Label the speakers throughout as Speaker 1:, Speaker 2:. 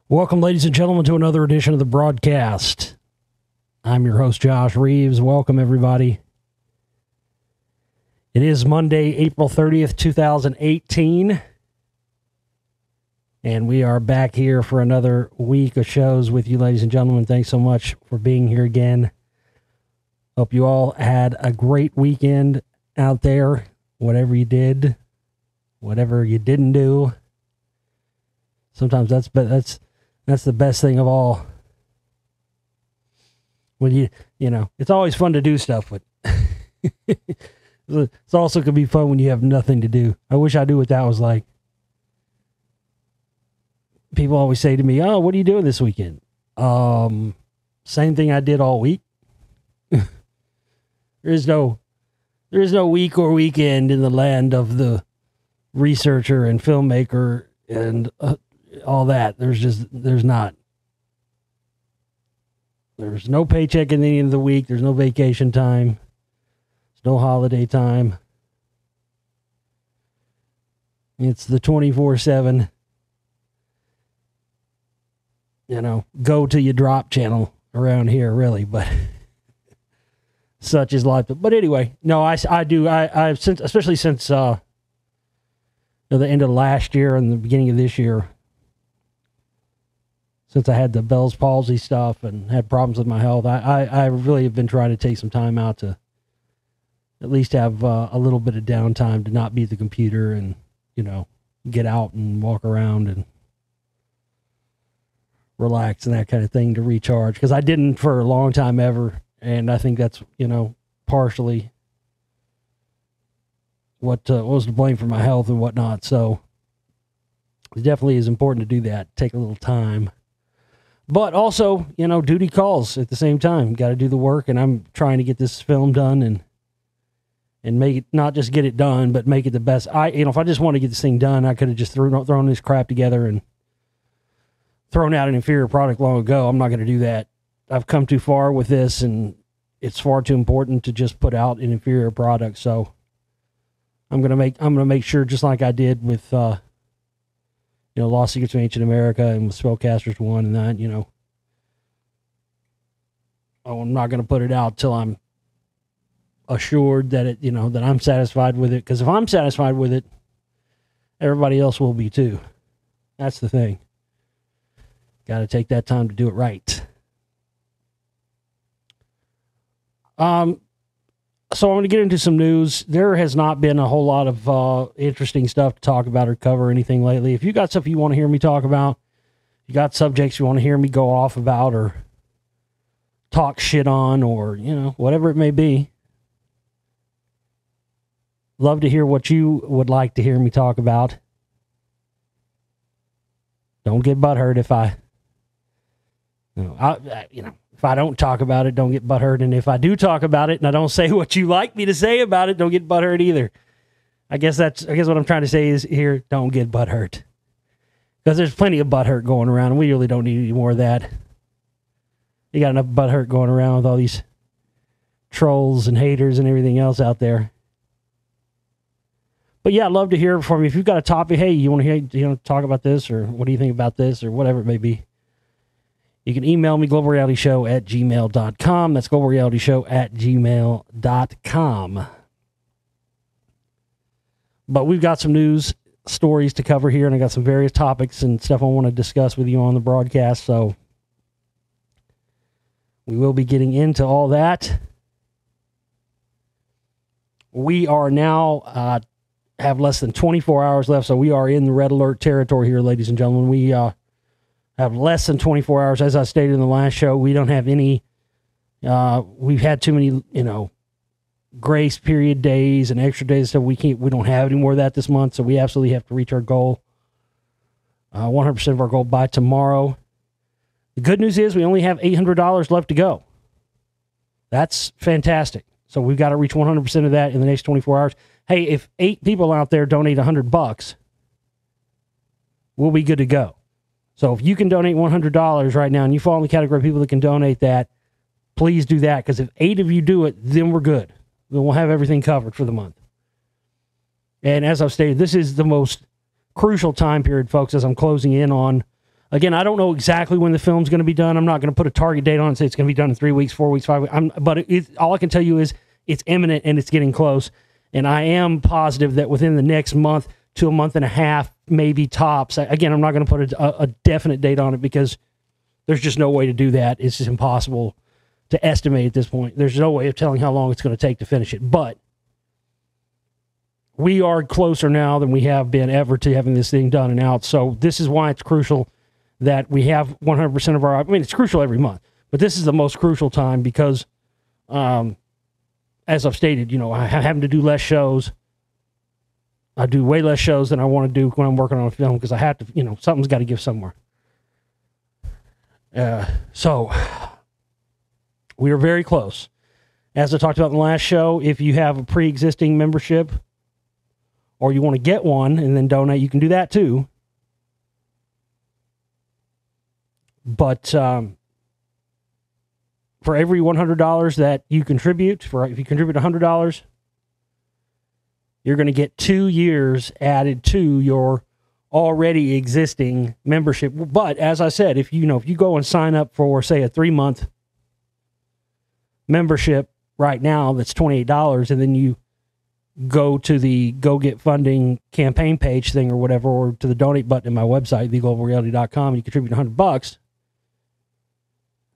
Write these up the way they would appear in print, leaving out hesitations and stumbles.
Speaker 1: Welcome, ladies and gentlemen, to another edition of the broadcast. I'm your host, Josh Reeves. Welcome, everybody. It is Monday, April 30th, 2018. And we are back here for another week of shows with you, ladies and gentlemen. Thanks so much for being here again. Hope you all had a great weekend out there. Whatever you did, whatever you didn't do. Sometimes that's the best thing of all. When you know, it's always fun to do stuff, but it's also could be fun when you have nothing to do. I wish I knew what that was like. People always say to me, "Oh, what are you doing this weekend?" Same thing I did all week. There is no week or weekend in the land of the researcher and filmmaker and all that. There's not. There's no paycheck at the end of the week. There's no vacation time. There's no holiday time. It's the 24/7, go till you drop channel around here, really, but such is life. But anyway, no, I've since, especially since the end of last year and the beginning of this year, since I had the Bell's palsy stuff and had problems with my health, I really have been trying to take some time out to at least have a little bit of downtime to not be at the computer and, get out and walk around and relax and that kind of thing to recharge. Because I didn't for a long time ever, and I think that's, partially what was to blame for my health and whatnot. So it definitely is important to do that, take a little time. But also, duty calls at the same time. Got to do the work, and I'm trying to get this film done and make it, not just get it done, but make it the best. If I just want to get this thing done, I could have just thrown this crap together and thrown out an inferior product long ago. I'm not going to do that. I've come too far with this, and it's far too important to just put out an inferior product. So I'm going to make sure, just like I did with Lost Secrets of Ancient America and with Spellcasters 1 and that, I'm not going to put it out till I'm assured that that I'm satisfied with it. Because if I'm satisfied with it, everybody else will be too. That's the thing. Got to take that time to do it right. So I'm going to get into some news. There has not been a whole lot of interesting stuff to talk about or cover or anything lately. If you got stuff you want to hear me talk about, you got subjects you want to hear me go off about or talk shit on or, whatever it may be, love to hear what you would like to hear me talk about. Don't get butthurt if if I don't talk about it, don't get butthurt. And if I do talk about it and I don't say what you like me to say about it, don't get butthurt either. I guess what I'm trying to say is here, don't get butthurt. Because there's plenty of butthurt going around, and we really don't need any more of that. You got enough butthurt going around with all these trolls and haters and everything else out there. But yeah, I'd love to hear from you. If you've got a topic, hey, you want to hear, talk about this, or what do you think about this, or whatever it may be. You can email me, globalrealityshow@gmail.com. That's globalrealityshow@gmail.com. But we've got some news stories to cover here, and I got some various topics and stuff I want to discuss with you on the broadcast, so we will be getting into all that. We are now have less than 24 hours left, so we are in the red alert territory here, ladies and gentlemen. We have less than 24 hours. As I stated in the last show, we don't have any, we've had too many, grace period days and extra days, so we don't have any more of that this month, so we absolutely have to reach our goal, 100% of our goal by tomorrow. The good news is we only have $800 left to go. That's fantastic. So we've got to reach 100% of that in the next 24 hours. Hey, if 8 people out there donate $100, we'll be good to go. So if you can donate $100 right now and you fall in the category of people that can donate that, please do that, because if 8 of you do it, then we're good. Then we'll have everything covered for the month. And as I've stated, this is the most crucial time period, folks, as I'm closing in on Again, I don't know exactly when the film's going to be done. I'm not going to put a target date on it and say it's going to be done in 3 weeks, 4 weeks, 5 weeks. But all I can tell you is it's imminent and it's getting close. And I am positive that within the next month to a month and a half, maybe tops. Again, I'm not going to put a definite date on it because there's just no way to do that. It's just impossible to estimate at this point. There's no way of telling how long it's going to take to finish it. But we are closer now than we have been ever to having this thing done and out. So this is why it's crucial that we have 100% of our... I mean, it's crucial every month, but this is the most crucial time because, as I've stated, you know, I having to do less shows. I do way less shows than I want to do when I'm working on a film because I have to, you know, something's got to give somewhere. So we are very close. As I talked about in the last show, if you have a pre-existing membership or you want to get one and then donate, you can do that too. But for every $100 that you contribute, if you contribute $100, you're going to get 2 years added to your already existing membership. But as I said, if you go and sign up for, say, a 3-month membership right now that's $28, and then you go to the Go Get Funding campaign page thing or whatever, or to the donate button in my website, theglobalreality.com, and you contribute $100,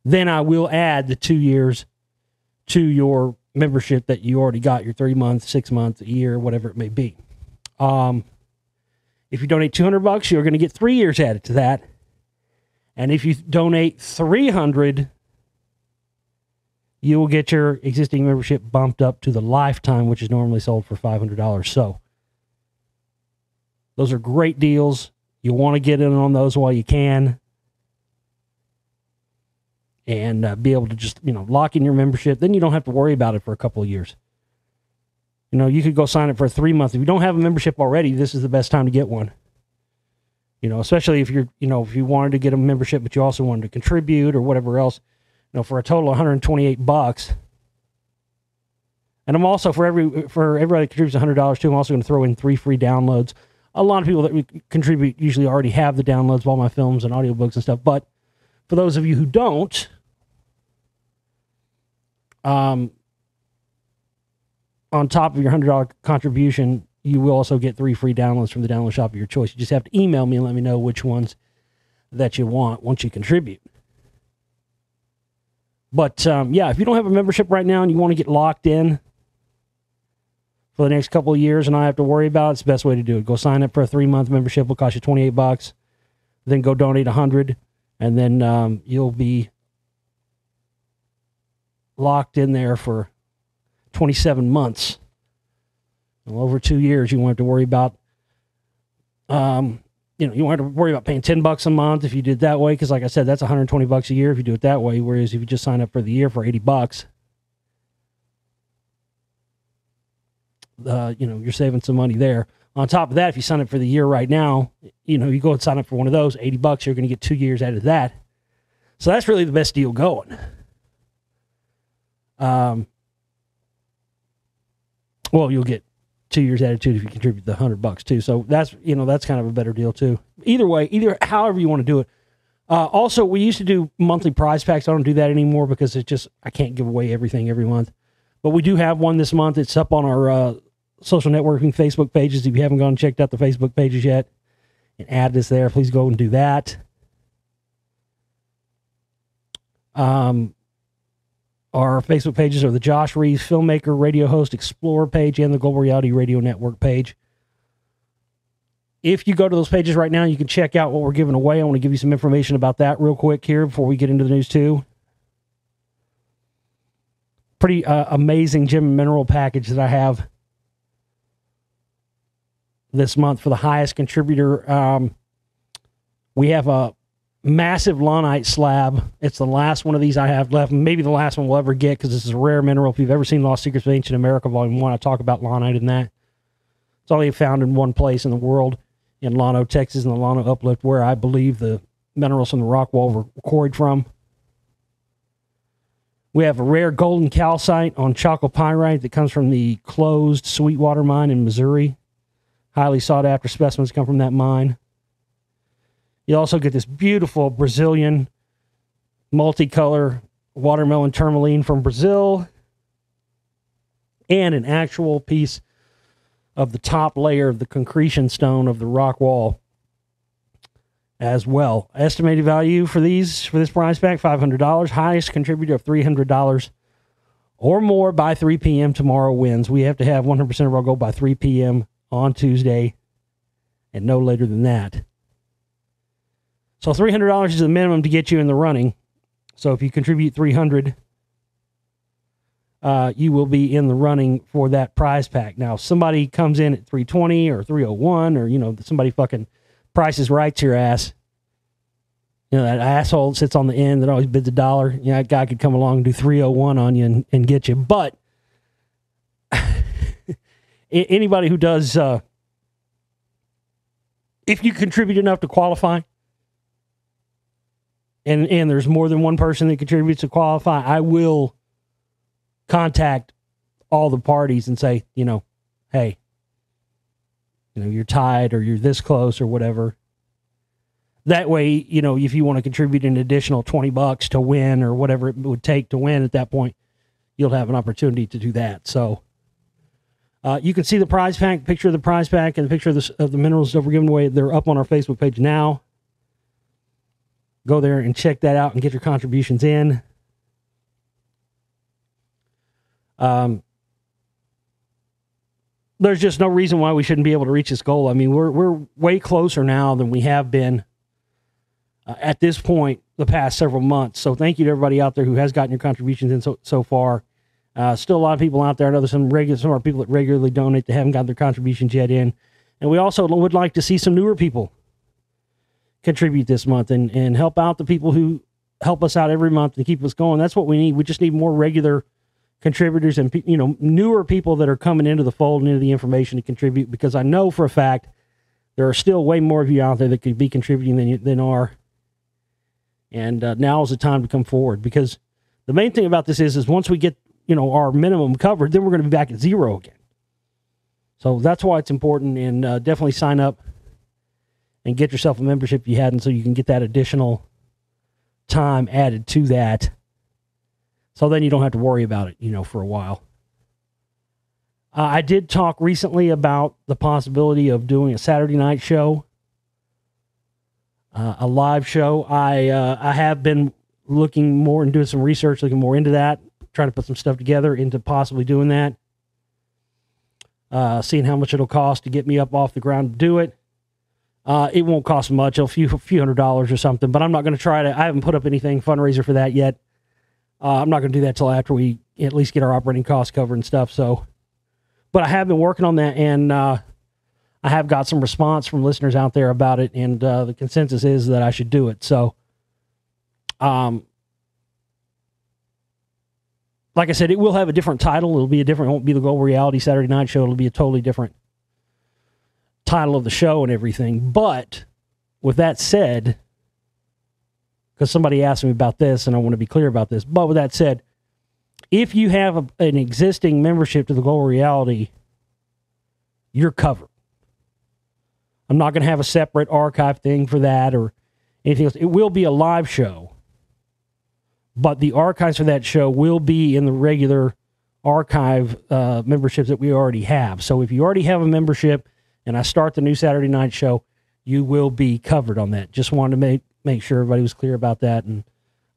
Speaker 1: then I will add the 2 years to your membership that you already got, your 3 months, 6 months, a year, whatever it may be. If you donate $200, you're going to get 3 years added to that. And if you donate $300, you will get your existing membership bumped up to the lifetime, which is normally sold for $500. So those are great deals. You want to get in on those while you can. And be able to just, lock in your membership. Then you don't have to worry about it for a couple of years. You could go sign up for a 3 month. If you don't have a membership already, this is the best time to get one. Especially if you're, if you wanted to get a membership, but you also wanted to contribute or whatever else, for a total of $128. And I'm also, for everybody that contributes $100 too, I'm also going to throw in 3 free downloads. A lot of people that contribute usually already have the downloads of all my films and audiobooks and stuff. But for those of you who don't, on top of your $100 contribution, you will also get 3 free downloads from the download shop of your choice. You just have to email me and let me know which ones that you want once you contribute. But, if you don't have a membership right now and you want to get locked in for the next couple of years and not have to worry about it, it's the best way to do it. Go sign up for a 3-month membership. It'll cost you $28. Then go donate $100, and then you'll be locked in there for 27 months. Well, over 2 years, you won't have to worry about, you won't have to worry about paying $10 a month if you did it that way, because like I said, that's $120 a year if you do it that way, whereas if you just sign up for the year for $80, you're saving some money there. On top of that, if you sign up for the year right now, you go and sign up for one of those, $80, you're going to get 2 years out of that. So that's really the best deal going. Well, you'll get 2 years added to it if you contribute the $100 too. So that's kind of a better deal too. Either way, however you want to do it. Also, we used to do monthly prize packs. I don't do that anymore because I can't give away everything every month. But we do have one this month. It's up on our social networking Facebook pages. If you haven't gone and checked out the Facebook pages yet and add this there, please go and do that. Our Facebook pages are the Josh Reeves Filmmaker Radio Host Explorer page and the Global Reality Radio Network page. If you go to those pages right now, you can check out what we're giving away. I want to give you some information about that real quick here before we get into the news too. Pretty amazing gem and mineral package that I have this month for the highest contributor. We have a massive Lawnite slab. It's the last one of these I have left, maybe the last one we'll ever get, because this is a rare mineral. If you've ever seen Lost Secrets of Ancient America Volume 1, I talk about Lawnite in that. It's only found in one place in the world, in Llano, Texas, in the Llano Uplift, where I believe the minerals from the rock wall were quarried from. We have a rare golden calcite on chalcopyrite that comes from the closed Sweetwater mine in Missouri. Highly sought after specimens come from that mine. You also get this beautiful Brazilian multicolor watermelon tourmaline from Brazil, and an actual piece of the top layer of the concretion stone of the rock wall as well. Estimated value for this prize pack, $500. Highest contributor of $300 or more by 3 p.m. tomorrow wins. We have to have 100% of our goal by 3 p.m. on Tuesday, and no later than that. So $300 is the minimum to get you in the running. So if you contribute $300, you will be in the running for that prize pack. Now, if somebody comes in at $320 or $301, or somebody fucking prices right to your ass, that asshole that sits on the end that always bids $1, that guy could come along and do $301 on you and get you. But anybody who does, if you contribute enough to qualify, and there's more than one person that contributes to qualify, I will contact all the parties and say, hey, you're tied or you're this close or whatever. That way, if you want to contribute an additional $20 to win or whatever it would take to win at that point, you'll have an opportunity to do that. So you can see the prize pack, picture of the prize pack, and the picture of the minerals that we're giving away. They're up on our Facebook page now. Go there and check that out and get your contributions in. There's just no reason why we shouldn't be able to reach this goal. I mean, we're way closer now than we have been at this point the past several months. So thank you to everybody out there who has gotten your contributions in so far. Still a lot of people out there. I know there's some of our people that regularly donate that haven't got their contributions yet in. And we also would like to see some newer people contribute this month and help out the people who help us out every month and keep us going. That's what we need. We just need more regular contributors and newer people that are coming into the fold and into the information to contribute, because I know for a fact there are still way more of you out there that could be contributing than are. And now is the time to come forward, because the main thing about this is once we get our minimum covered, then we're going to be back at zero again. So that's why it's important, and definitely sign up and get yourself a membership if you hadn't, so you can get that additional time added to that. So then you don't have to worry about it, for a while. I did talk recently about the possibility of doing a Saturday night show, a live show. I have been looking more and doing some research, looking more into that, trying to put some stuff together into possibly doing that. Seeing how much it'll cost to get me up off the ground to do it. It won't cost much, a few $100s or something, but I'm not going to try to, I haven't put up anything fundraiser for that yet. I'm not going to do that till after we at least get our operating costs covered and stuff. So, but I have been working on that, and I have got some response from listeners out there about it, and the consensus is that I should do it. So, like I said, it will have a different title. It'll be it won't be the Global Reality Saturday Night Show. It'll be a totally different title of the show and everything. But with that said, because somebody asked me about this, and I want to be clear about this. But with that said, if you have an existing membership to the Global Reality, you're covered. I'm not going to have a separate archive thing for that or anything else. It will be a live show, but the archives for that show will be in the regular archive memberships that we already have. So if you already have a membership and I start the new Saturday night show, you will be covered on that. Just wanted to make sure everybody was clear about that, and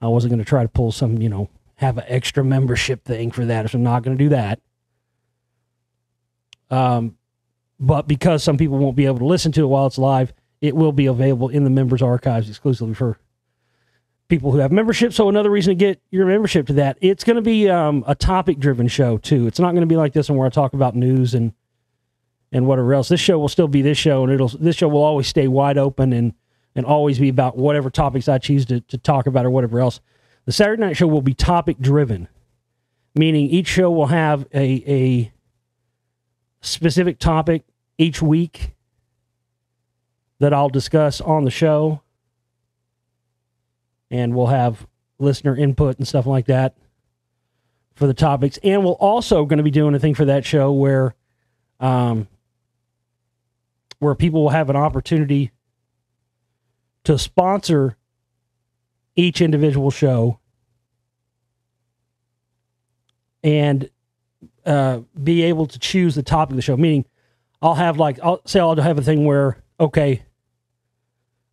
Speaker 1: I wasn't going to try to pull some, have an extra membership thing for that. So I'm not going to do that. But because some people won't be able to listen to it while it's live, it will be available in the members' archives exclusively for people who have membership. So another reason to get your membership to that. It's going to be a topic-driven show, too. It's not going to be like this one where I talk about news and whatever else. This show will still be this show, and this show will always stay wide open and always be about whatever topics I choose to talk about or whatever else. The Saturday night show will be topic-driven, meaning each show will have a specific topic each week that I'll discuss on the show, and we'll have listener input and stuff like that for the topics. And we're also going to be doing a thing for that show where people will have an opportunity to sponsor each individual show and be able to choose the topic of the show. Meaning, I'll have I'll have a thing where, okay,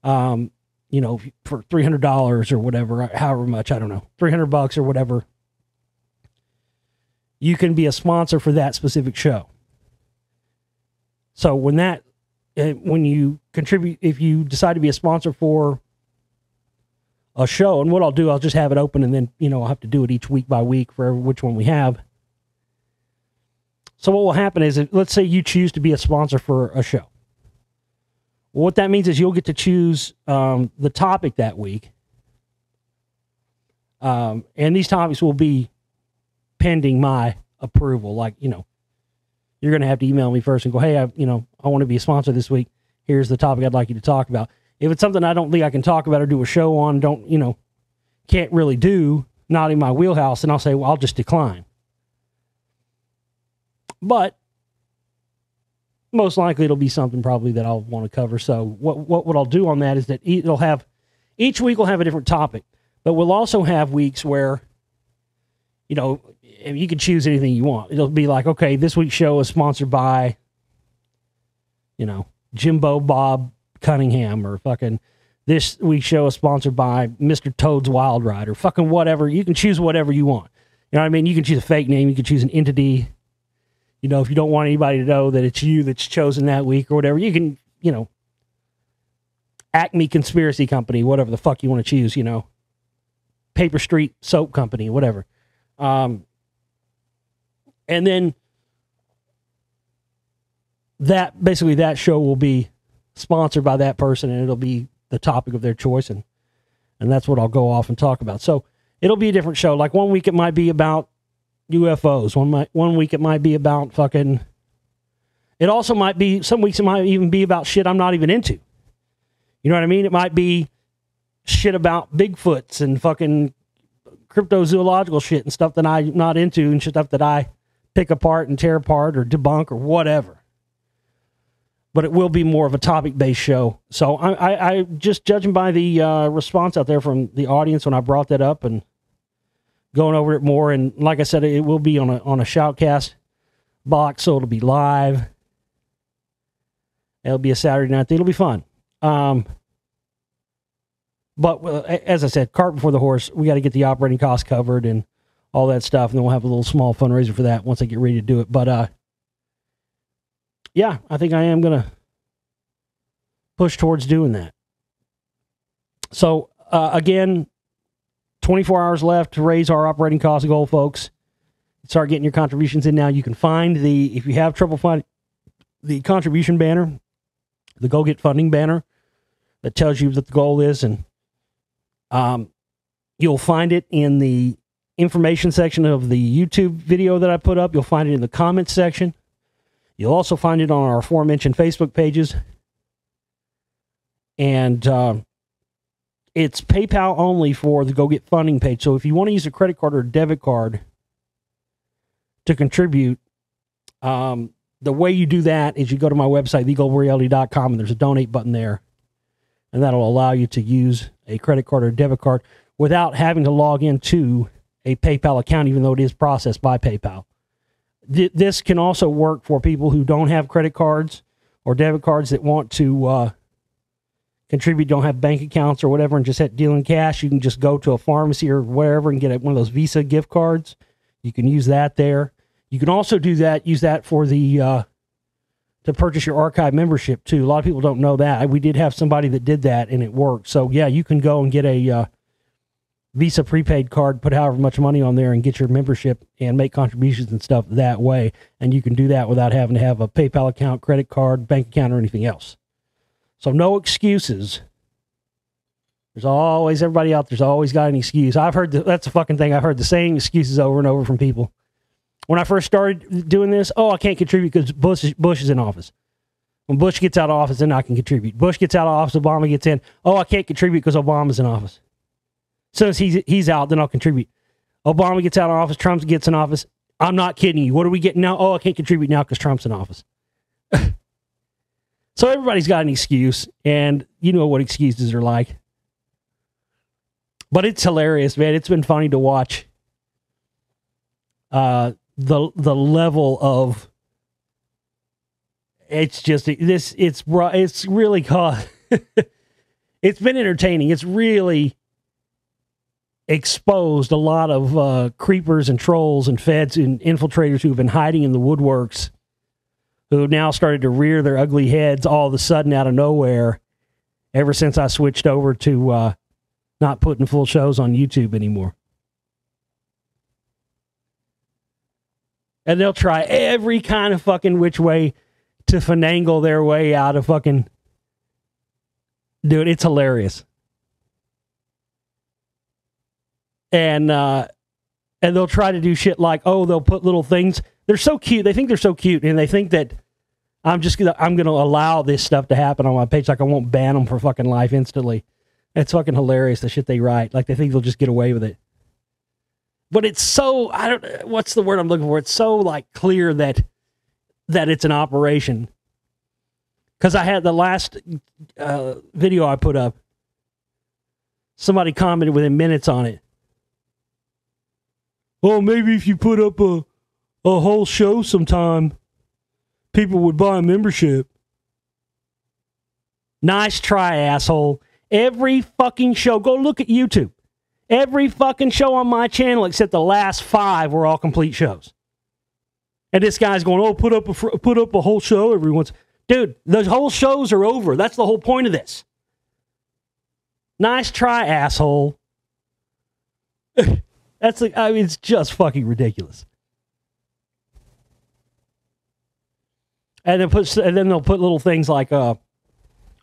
Speaker 1: you know, for $300 or whatever, however much, I don't know, $300 or whatever, you can be a sponsor for that specific show. So when you contribute, if you decide to be a sponsor for a show, and what I'll do, I'll just have it open, and then, you know, I'll have to do it each week by week for which one we have. So what will happen is, let's say you choose to be a sponsor for a show. Well, what that means is you'll get to choose the topic that week. And these topics will be pending my approval. Like, you know, you're going to have to email me first and go, hey, I want to be a sponsor this week. Here's the topic I'd like you to talk about. If it's something I don't think I can talk about or do a show on, can't really do, not in my wheelhouse, and I'll say, well, I'll just decline. But most likely it'll be something probably that I'll want to cover. So what I'll do on that is that each week will have a different topic, but we'll also have weeks where, you know, you can choose anything you want. It'll be like, okay, this week's show is sponsored by, you know, Jimbo Bob Cunningham, or fucking this week's show is sponsored by Mr. Toad's Wild Ride, or fucking whatever. You can choose whatever you want. You know what I mean? You can choose a fake name. You can choose an entity. You know, if you don't want anybody to know that it's you that's chosen that week or whatever, you can, you know, Acme Conspiracy Company, whatever the fuck you want to choose, you know, Paper Street Soap Company, whatever. And then that show will be sponsored by that person, and it'll be the topic of their choice. And that's what I'll go off and talk about. So it'll be a different show. Like one week it might be about UFOs. One week it might be about fucking, it also might be, some weeks it might even be about shit I'm not even into. You know what I mean? It might be shit about Bigfoots and fucking cryptozoological shit and stuff that I'm not into, and stuff that I pick apart and tear apart or debunk or whatever. But it will be more of a topic-based show. So I just judging by the response out there from the audience when I brought that up and going over it more, and like I said, it will be on a Shoutcast box, so it'll be live. It'll be a Saturday night. It'll be fun. But as I said, cart before the horse. We got to get the operating costs covered and all that stuff, and then we'll have a little small fundraiser for that once I get ready to do it. But yeah, I think I am going to push towards doing that. So again, 24 hours left to raise our operating cost goal, folks. Start getting your contributions in now. You can find if you have trouble finding the contribution banner, the Go Get Funding banner that tells you what the goal is, and you'll find it in the information section of the YouTube video that I put up. You'll find it in the comments section. You'll also find it on our aforementioned Facebook pages. And it's PayPal only for the Go Get Funding page. So if you want to use a credit card or a debit card to contribute, the way you do that is you go to my website, theglobalreality.com, and there's a donate button there. And that'll allow you to use a credit card or a debit card without having to log into a PayPal account, even though it is processed by PayPal. This can also work for people who don't have credit cards or debit cards that want to contribute, don't have bank accounts or whatever, and just deal in cash. You can just go to a pharmacy or wherever and get one of those Visa gift cards. You can use that there. You can also use that for the to purchase your archive membership too. A lot of people don't know that. We did have somebody that did that and it worked. So yeah, you can go and get a Visa prepaid card, put however much money on there, and get your membership and make contributions and stuff that way. And you can do that without having to have a PayPal account, credit card, bank account, or anything else. So no excuses. There's always, everybody out there's always got an excuse. That's the fucking thing. I've heard the same excuses over and over from people. When I first started doing this, I can't contribute because Bush is in office. When Bush gets out of office, then I can contribute. Bush gets out of office, Obama gets in. I can't contribute because Obama's in office. As soon as he's out, then I'll contribute. Obama gets out of office, Trump gets in office. I'm not kidding you. What are we getting now? I can't contribute now because Trump's in office. So everybody's got an excuse, and you know what excuses are like. But it's hilarious, man. It's been funny to watch the level of it's just it's really it's been entertaining. It's really exposed a lot of creepers and trolls and feds and infiltrators who've been hiding in the woodworks, who now started to rear their ugly heads all of a sudden out of nowhere ever since I switched over to not putting full shows on YouTube anymore. And they'll try every kind of fucking which way to finagle their way out of fucking... Dude, it's hilarious. And they'll try to do shit like, oh, they'll put little things. They're so cute. They think they're so cute, and they think that I'm gonna allow this stuff to happen on my page. Like I won't ban them for fucking life instantly. It's fucking hilarious, the shit they write. Like they think they'll just get away with it. But it's so, what's the word I'm looking for? It's so like clear that it's an operation. Because I had the last video I put up, somebody commented within minutes on it. Well, maybe if you put up a whole show sometime, people would buy a membership. Nice try, asshole. Every fucking show, go look at YouTube. Every fucking show on my channel except the last 5 were all complete shows. And this guy's going, oh, put up a whole show every once. Dude, those whole shows are over. That's the whole point of this. Nice try, asshole. It's just fucking ridiculous. And then they'll put little things like, oh,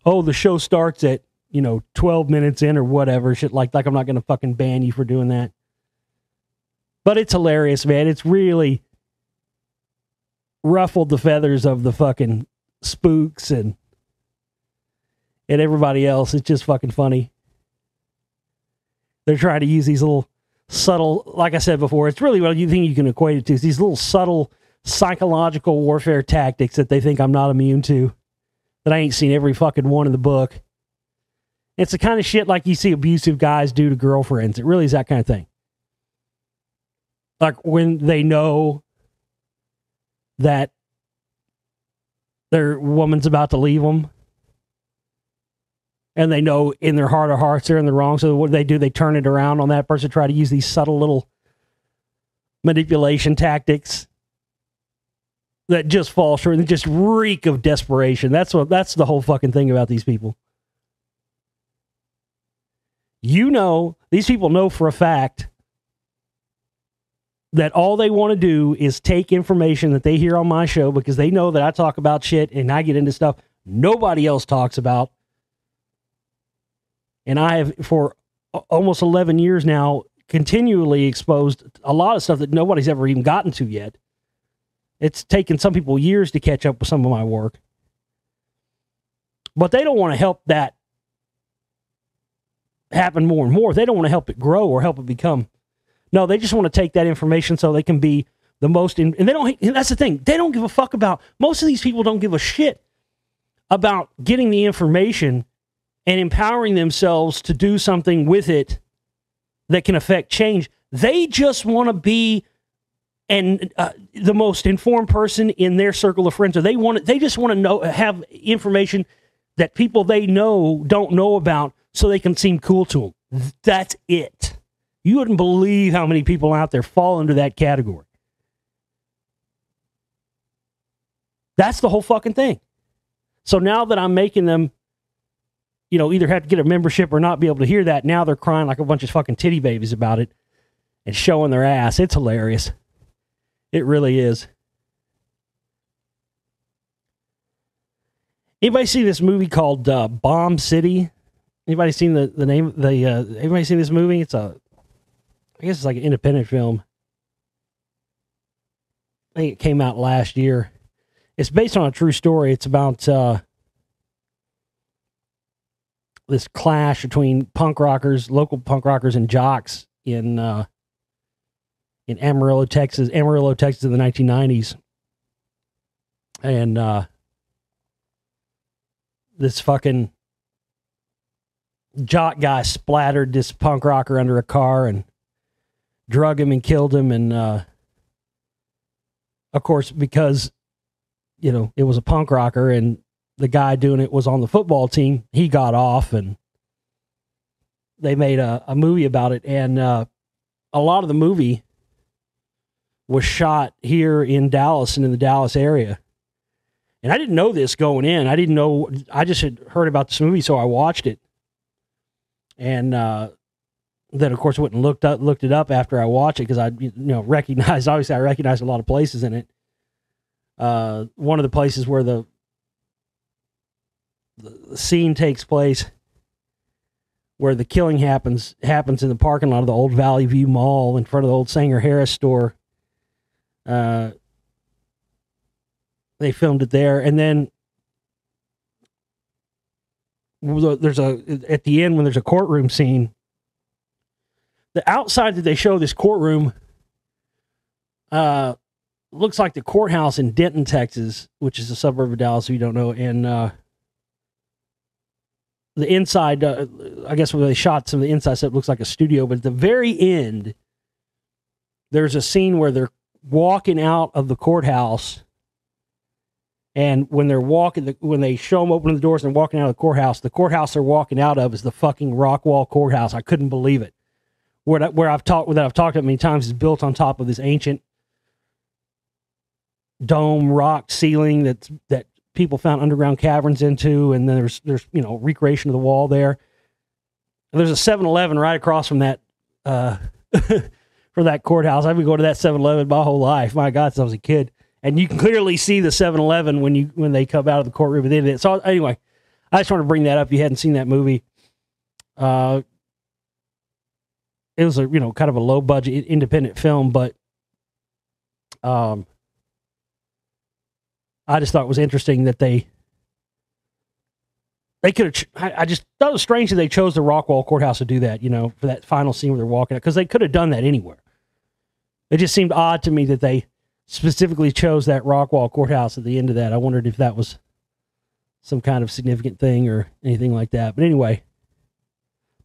Speaker 1: the show starts at 12 minutes in or whatever. Shit like I'm not going to fucking ban you for doing that. But it's hilarious, man. It's really ruffled the feathers of the fucking spooks and everybody else. It's just fucking funny. They're trying to use these little subtle, like I said before, it's really what you think you can equate it to. It's these little subtle psychological warfare tactics that they think I'm not immune to, that I ain't seen every fucking one in the book. It's the kind of shit like you see abusive guys do to girlfriends. It really is that kind of thing. Like when they know that their woman's about to leave them, and they know in their heart of hearts they're in the wrong. So what do? They turn it around on that person, try to use these subtle little manipulation tactics that just fall short and just reek of desperation. That's the whole fucking thing about these people. These people know for a fact that all they want to do is take information that they hear on my show, because they know that I talk about shit and I get into stuff nobody else talks about. And I have, for almost 11 years now, continually exposed a lot of stuff that nobody's ever even gotten to yet. It's taken some people years to catch up with some of my work. But they don't want to help that happen more and more. They don't want to help it grow or help it become. No, they just want to take that information so they can be the most... and they don't... That's the thing. They don't give a fuck about... Most of these people don't give a shit about getting the information and empowering themselves to do something with it that can affect change. They just want to be the most informed person in their circle of friends. Or they just want to have information that people they know don't know about, so they can seem cool to them. That's it. You wouldn't believe how many people out there fall into that category. That's the whole fucking thing. So now that I'm making them, either have to get a membership or not be able to hear that, now they're crying like a bunch of fucking titty babies about it and showing their ass. It's hilarious. It really is. Anybody see this movie called Bomb City? Anybody seen the name? Anybody seen this movie? I guess it's like an independent film. I think it came out last year. It's based on a true story. It's about this clash between local punk rockers and jocks in Amarillo, Texas in the 1990s. And this fucking jock guy splattered this punk rocker under a car and drug him and killed him. And, of course, because, you know, it was a punk rocker and the guy doing it was on the football team, he got off and they made a movie about it. And a lot of the movie was shot here in Dallas and in the Dallas area. And I didn't know this going in. I didn't know. I just had heard about this movie, so I watched it. And then, of course, went and looked it up after I watched it because I, recognized. Obviously, I recognized a lot of places in it. One of the places where the scene takes place, where the killing happens in the parking lot of the old Valley View Mall in front of the old Sanger Harris store. They filmed it there, and then there's at the end when there's a courtroom scene. The outside that they show this courtroom looks like the courthouse in Denton, Texas, which is a suburb of Dallas, if you don't know. And the inside, I guess where they shot some of the inside stuff, looks like a studio. But at the very end, there's a scene where they're walking out of the courthouse. And when they're walking, when they show them opening the doors and walking out of the courthouse they're walking out of is the fucking Rockwall courthouse. I couldn't believe it. Where I've talked about many times is built on top of this ancient dome rock ceiling that people found underground caverns into, and then there's recreation of the wall there. And there's a 7-Eleven right across from that for that courthouse. I've been going to that 7-Eleven my whole life. My God, since I was a kid. And you can clearly see the 7-Eleven when they come out of the courtroom at the end of it. So anyway, I just wanted to bring that up. If you hadn't seen that movie, it was a kind of a low budget independent film, but I just thought it was interesting that they could have. I just thought it was strange that they chose the Rockwall courthouse to do that. For that final scene where they're walking out, because they could have done that anywhere. It just seemed odd to me that they specifically chose that Rockwall courthouse at the end of that. I wondered if that was some kind of significant thing or anything like that. But anyway,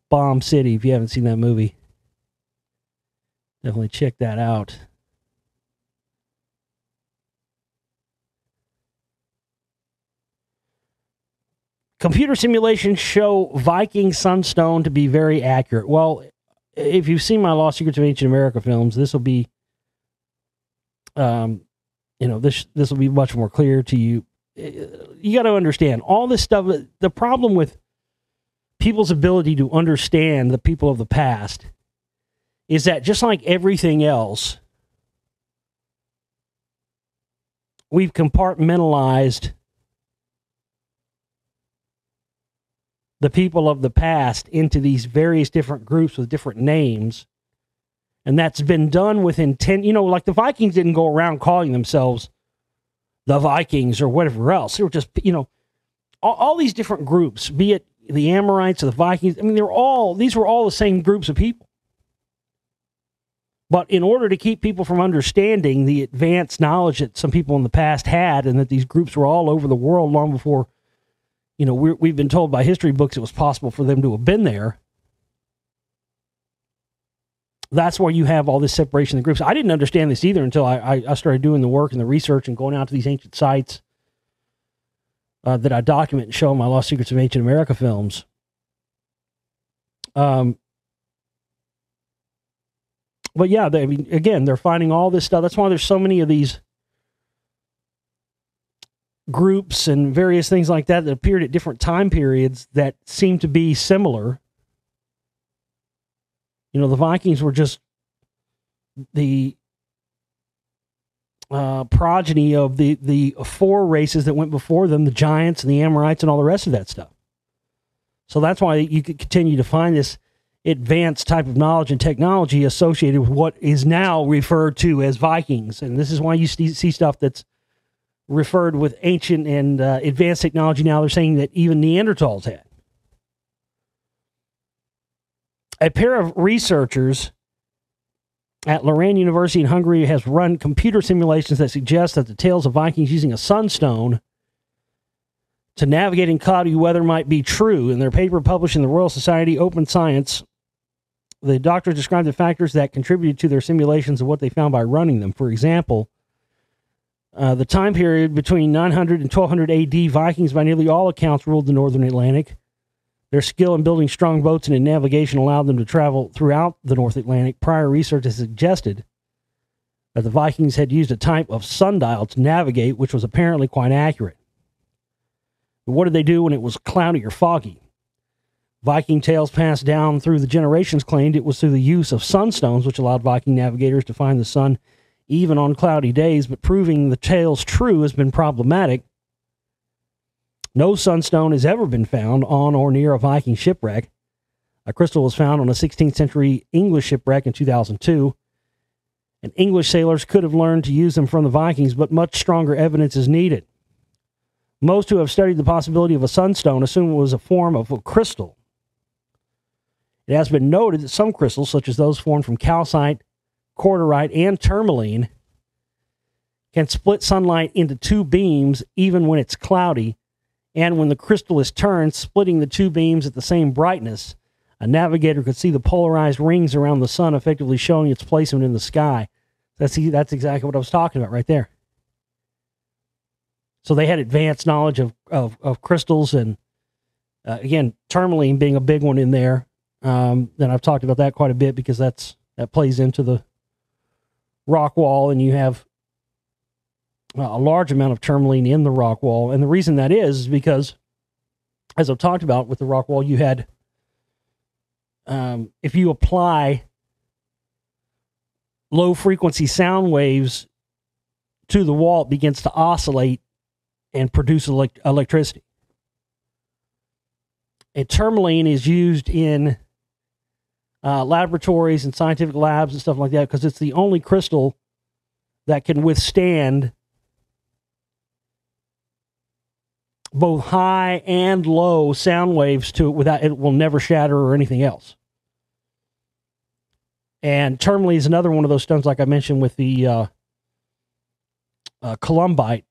Speaker 1: Bomb City, if you haven't seen that movie, definitely check that out. Computer simulations show Viking Sunstone to be very accurate. Well, if you've seen my Lost Secrets of Ancient America films, this will be this will be much more clear to you. You got to understand all this stuff. The problem with people's ability to understand the people of the past is that just like everything else, we've compartmentalized the people of the past into these various different groups with different names. And that's been done with intent. Like the Vikings didn't go around calling themselves the Vikings or whatever else. They were just, all these different groups, be it the Amorites or the Vikings. I mean, these were all the same groups of people. But in order to keep people from understanding the advanced knowledge that some people in the past had, and that these groups were all over the world long before, we've been told by history books it was possible for them to have been there. That's why you have all this separation of the groups. I didn't understand this either until I started doing the work and the research and going out to these ancient sites that I document and show in my Lost Secrets of Ancient America films. But yeah, again, they're finding all this stuff. That's why there's so many of these groups and various things like that appeared at different time periods that seem to be similar. The Vikings were just the progeny of the four races that went before them, the Giants and the Amorites and all the rest of that stuff. So that's why you could continue to find this advanced type of knowledge and technology associated with what is now referred to as Vikings. And this is why you see stuff that's referred with ancient and advanced technology. Now they're saying that even Neanderthals had. A pair of researchers at Lorraine University in Hungary has run computer simulations that suggest that the tales of Vikings using a sunstone to navigating cloudy weather might be true. In their paper published in the Royal Society Open Science, the doctors described the factors that contributed to their simulations of what they found by running them. For example, the time period between 900 and 1200 AD, Vikings, by nearly all accounts, ruled the northern Atlantic. Their skill in building strong boats and in navigation allowed them to travel throughout the North Atlantic. Prior research has suggested that the Vikings had used a type of sundial to navigate, which was apparently quite accurate. But what did they do when it was cloudy or foggy? Viking tales passed down through the generations claimed it was through the use of sunstones, which allowed Viking navigators to find the sun even on cloudy days, but proving the tales true has been problematic. No sunstone has ever been found on or near a Viking shipwreck. A crystal was found on a 16th century English shipwreck in 2002, and English sailors could have learned to use them from the Vikings, but much stronger evidence is needed. Most who have studied the possibility of a sunstone assume it was a form of a crystal. It has been noted that some crystals, such as those formed from calcite, corderite, and tourmaline, can split sunlight into two beams even when it's cloudy, and when the crystal is turned, splitting the two beams at the same brightness. A navigator could see the polarized rings around the sun, effectively showing its placement in the sky. That's exactly what I was talking about right there. So they had advanced knowledge of crystals, and again, tourmaline being a big one in there. Then I've talked about that quite a bit because that plays into the rock wall, and you have a large amount of tourmaline in the rock wall. And the reason that is because, as I've talked about with the rock wall, you had, if you apply low frequency sound waves to the wall, it begins to oscillate and produce electricity. And tourmaline is used in laboratories and scientific labs and stuff like that because it's the only crystal that can withstand both high and low sound waves to it without it will never shatter or anything else. And tourmaline is another one of those stones, like I mentioned with the columbite.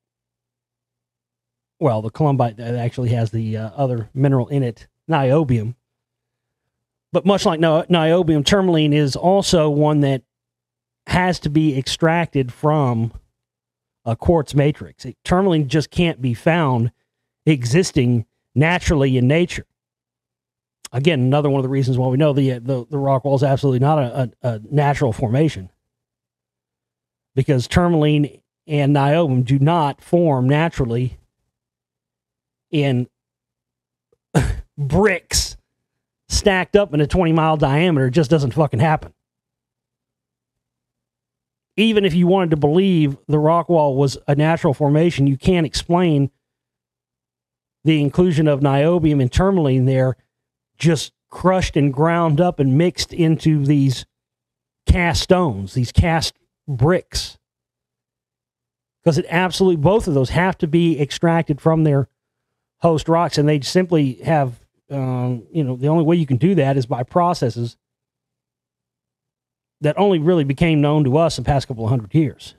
Speaker 1: Well, the columbite that actually has the other mineral in it, niobium. But much like niobium, tourmaline is also one that has to be extracted from a quartz matrix. Tourmaline just can't be found existing naturally in nature. Again, another one of the reasons why we know the rock wall is absolutely not a natural formation, because tourmaline and niobium do not form naturally in bricks stacked up in a 20-mile diameter. It just doesn't fucking happen. Even if you wanted to believe the rock wall was a natural formation, you can't explain the inclusion of niobium and tourmaline there, just crushed and ground up and mixed into these cast stones, these cast bricks. Because it absolutely, both of those have to be extracted from their host rocks, and they simply have, the only way you can do that is by processes that only really became known to us in the past couple of 100 years.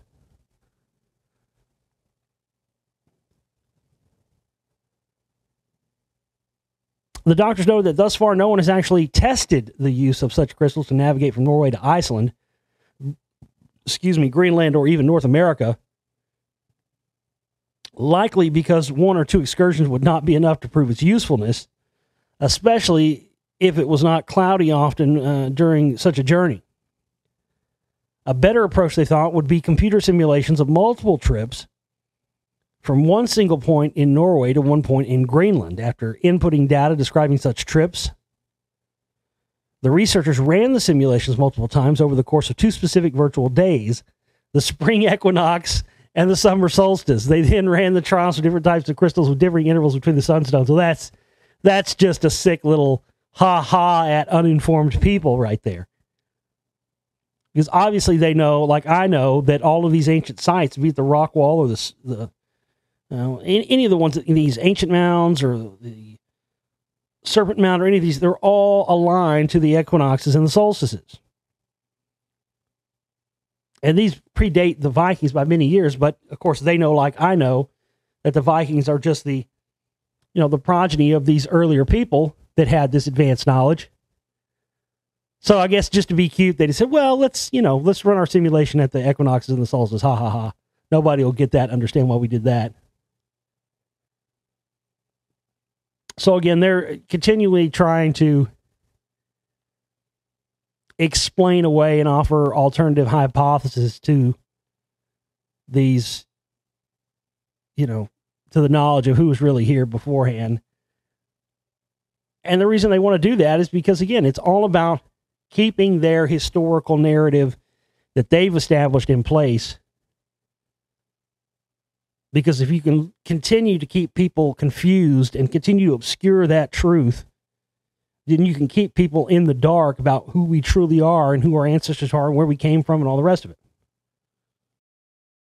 Speaker 1: The doctors know that thus far no one has actually tested the use of such crystals to navigate from Norway to Iceland, Greenland, or even North America. Likely because one or two excursions would not be enough to prove its usefulness, especially if it was not cloudy often during such a journey. A better approach, they thought, would be computer simulations of multiple trips from one single point in Norway to one point in Greenland. After inputting data describing such trips, the researchers ran the simulations multiple times over the course of two specific virtual days, the spring equinox and the summer solstice. They then ran the trials for different types of crystals with differing intervals between the sunstones. So that's just a sick little ha-ha at uninformed people right there. Because obviously they know, like I know, that all of these ancient sites, be it the rock wall or any of the ones, these ancient mounds or the Serpent Mound or any of these, they're all aligned to the equinoxes and the solstices. And these predate the Vikings by many years, but of course they know, like I know, that the Vikings are just the the progeny of these earlier people that had this advanced knowledge. So I guess just to be cute, they just said, well, let's run our simulation at the equinoxes and the solstices. Ha ha ha. Nobody will get that, understand why we did that. So again, they're continually trying to explain away and offer alternative hypotheses to these, to the knowledge of who was really here beforehand. And the reason they want to do that is because, again, it's all about keeping their historical narrative that they've established in place. Because if you can continue to keep people confused and continue to obscure that truth, then you can keep people in the dark about who we truly are and who our ancestors are and where we came from and all the rest of it.